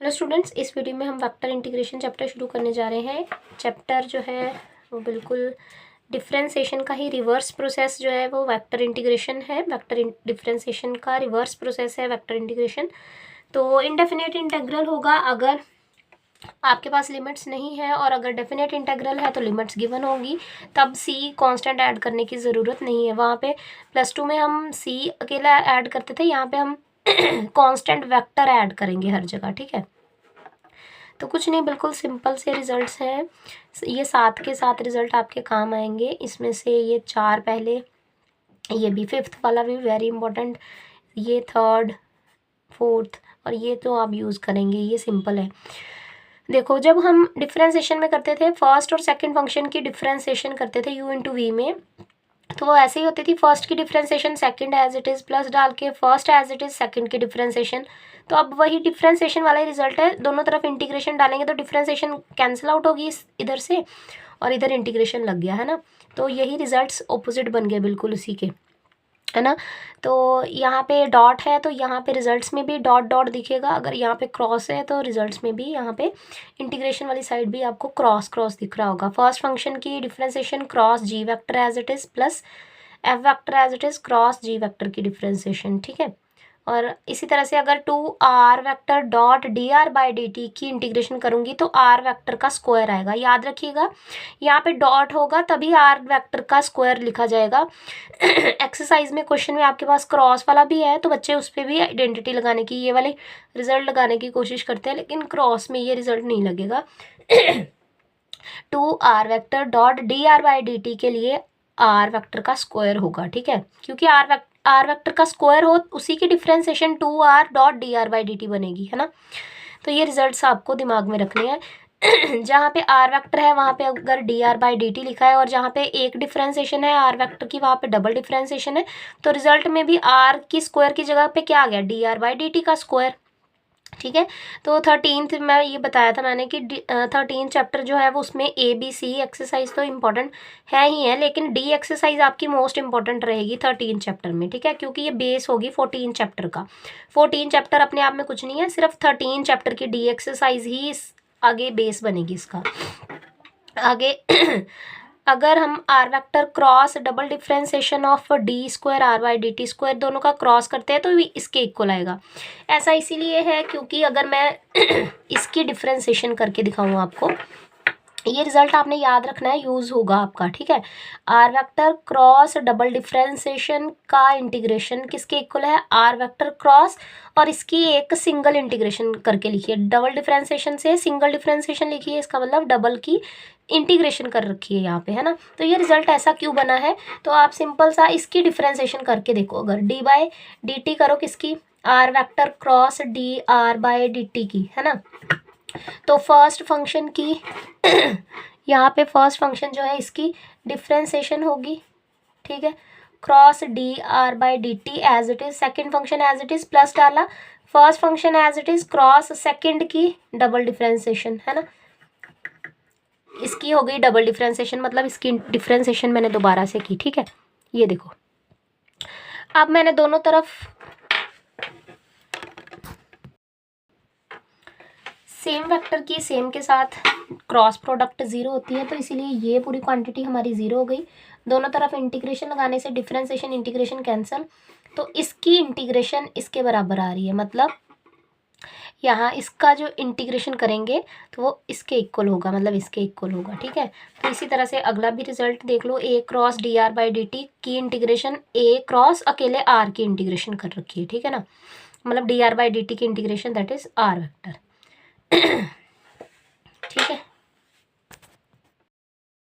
Hello students, इस video में हम वेक्टर इंटीग्रेशन चैप्टर शुरू करने जा रहे हैं। चैप्टर जो है वो बिल्कुल डिफरेंशिएशन का ही रिवर्स प्रोसेस जो है वो वेक्टर इंटीग्रेशन है। वेक्टर डिफरेंशिएशन का रिवर्स प्रोसेस है वेक्टर इंटीग्रेशन। तो इनडेफिनेट इंटीग्रल होगा अगर आपके पास लिमिट्स नहीं है, और अगर डेफिनेट इंटीग्रल है तो लिमिट्स गिवन होगी, तब सी कांस्टेंट ऐड करने की ज़रूरत नहीं है। वहाँ पे +2 में हम सी अकेला ऐड करते थे, यहाँ पे हम कांस्टेंट वेक्टर ऐड करेंगे हर जगह। ठीक है, तो कुछ नहीं, बिल्कुल सिंपल से रिजल्ट्स हैं। ये 7 के 7 रिजल्ट आपके काम आएंगे। इसमें से ये 4 पहले, ये भी 5th वाला भी वेरी इंपॉर्टेंट, ये 3rd 4th, और ये तो आप यूज़ करेंगे। ये सिंपल है। देखो, जब हम डिफरेंशिएशन में करते थे, फर्स्ट और सेकंड फंक्शन की डिफरेंशिएशन करते थे u इंटू वी में, तो वो ऐसे ही होती थी। फर्स्ट की differentiation second as it is plus डाल के first as it is second की डिफरेंशिएशन। तो अब वही डिफरेंशिएशन वाला ही रिजल्ट है। दोनों तरफ इंटीग्रेशन डालेंगे तो डिफरेंशिएशन कैंसिल आउट होगी इधर से, और इधर इंटीग्रेशन लग गया है ना। तो यही रिजल्ट्स ऑपोजिट बन गए बिल्कुल उसी के, है ना। तो यहाँ पे डॉट है तो यहाँ पे रिजल्ट्स में भी डॉट डॉट दिखेगा। अगर यहाँ पे क्रॉस है तो रिजल्ट्स में भी यहाँ पे इंटीग्रेशन वाली साइड भी आपको क्रॉस क्रॉस दिख रहा होगा। फर्स्ट फंक्शन की differentiation cross G vector as it is plus F vector as it is cross G vector की डिफरेंशिएशन। ठीक है, और इसी तरह से अगर 2r वेक्टर डॉट dr/dt की इंटीग्रेशन करूँगी तो r वेक्टर का स्क्वायर आएगा। याद रखिएगा, यहाँ पे डॉट होगा तभी r वेक्टर का स्क्वायर लिखा जाएगा। एक्सरसाइज में क्वेश्चन में आपके पास क्रॉस वाला भी है, तो बच्चे उस पर भी आइडेंटिटी लगाने की, ये वाले रिजल्ट लगाने की कोशिश करते हैं, लेकिन क्रॉस में ये रिजल्ट नहीं लगेगा। 2r वेक्टर डॉट dr/dt के लिए r वेक्टर का स्क्वायर होगा। ठीक है, क्योंकि r वेक्टर का स्क्वायर हो उसी की डिफरेंशिएशन 2r डॉट dr/dt बनेगी, है ना। तो ये रिजल्ट्स आपको दिमाग में रखने हैं। जहाँ पे r वेक्टर है वहाँ पे अगर dr/dt लिखा है, और जहाँ पे एक डिफरेंशिएशन है r वेक्टर की वहाँ पे डबल डिफरेंशिएशन है, तो रिजल्ट में भी r की स्क्वायर की जगह पे क्या आ गया, dr/dt का स्क्वायर। ठीक है, तो 13th में ये बताया था मैंने कि 13 चैप्टर जो है वो उसमें ABC एक्सरसाइज तो इम्पॉर्टेंट है ही है, लेकिन डी एक्सरसाइज आपकी मोस्ट इंपॉर्टेंट रहेगी 13 चैप्टर में। ठीक है, क्योंकि ये बेस होगी 14 चैप्टर का। 14 चैप्टर अपने आप में कुछ नहीं है, सिर्फ 13 चैप्टर की डी एक्सरसाइज ही आगे बेस बनेगी इसका आगे। अगर हम r vector cross double differentiation of D square r/dt square दोनों का क्रॉस करते हैं तो इसके इक्वल आएगा। ऐसा इसीलिए है क्योंकि अगर मैं इसकी डिफरेंशिएशन करके दिखाऊँ आपको, ये रिजल्ट आपने याद रखना है, यूज़ होगा आपका। ठीक है, r vector cross double differentiation का इंटीग्रेशन किसके इक्वल है, r वेक्टर क्रॉस, और इसकी एक सिंगल इंटीग्रेशन करके लिखिए। डबल डिफरेंशिएशन से सिंगल डिफरेंशिएशन लिखिए, इसका मतलब डबल की इंटीग्रेशन कर रखी है यहाँ पे, है ना। तो ये रिजल्ट ऐसा क्यों बना है, तो आप सिंपल सा इसकी डिफरेंशिएशन करके देखो। अगर d/dt करो किसकी, r वेक्टर क्रॉस dr/dt की, है ना, तो फर्स्ट फंक्शन की यहाँ पे फर्स्ट फंक्शन जो है इसकी डिफरेंशिएशन होगी। ठीक है, cross dr/dt as it is, second function as it is plus डाला, first function as it is cross second की डबल डिफरेंशिएशन, है ना। इसकी हो गई डबल डिफरेंशिएशन, मतलब इसकी डिफरेंशिएशन मैंने दोबारा से की। ठीक है, ये देखो, अब मैंने दोनों तरफ सेम वेक्टर की सेम के साथ क्रॉस प्रोडक्ट 0 होती है, तो इसीलिए ये पूरी क्वांटिटी हमारी 0 हो गई। दोनों तरफ इंटीग्रेशन लगाने से डिफरेंशिएशन इंटीग्रेशन कैंसिल, तो इसकी इंटीग्रेशन इसके बराबर आ रही है, मतलब यहाँ इसका जो इंटीग्रेशन करेंगे तो वो इसके इक्वल होगा, मतलब इसके इक्वल होगा। ठीक है, तो इसी तरह से अगला भी रिजल्ट देख लो। a क्रॉस dr/dt की इंटीग्रेशन a क्रॉस अकेले r की इंटीग्रेशन कर रखी है। ठीक है ना, मतलब dr/dt की integration that is r vector.